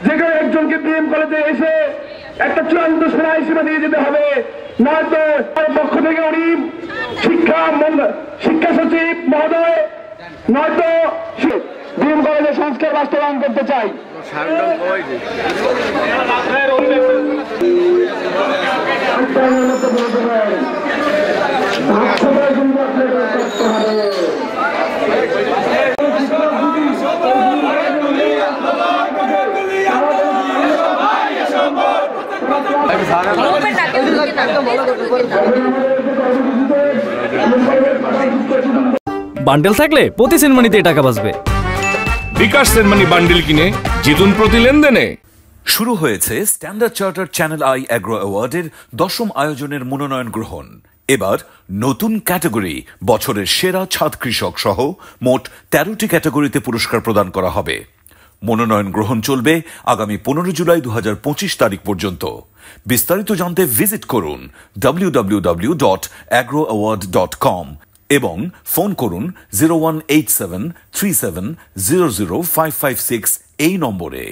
যেখানে একজনকে বিএম কলেজে এসে একটা চূড়ান্ত সেরা হিসেবে দিয়ে যেতে হবে, নয়তো পক্ষ থেকে উনি শিক্ষা সচিব মহোদয় নয়তো বিএম কলেজে সংস্কার বাস্তবায়ন করতে চাই। বান্ডেল থাকলে প্রতি সেনমানিতে টাকা বাঁচবে। বিকাশ সেনমানি বান্ডেল কিনে জিতুন প্রতি লেনদেনে। শুরু হয়েছে standard charter channel I agro অ্যাওয়ার্ডের 10ম আয়োজনের মনোনয়ন গ্রহণ। এবার নতুন ক্যাটাগরি বছরের সেরা ছাদ কৃষক সহ মোট 13টি ক্যাটাগরিতে পুরস্কার প্রদান করা হবে। মনোনয়ন গ্রহণ চলবে আগামী 15 জুলাই 2025 তারিখ পর্যন্ত। বিস্তারিত জানতে ভিজিট করুন www.agroaward.com এবং ফোন করুন 018737000556 এই নম্বরে।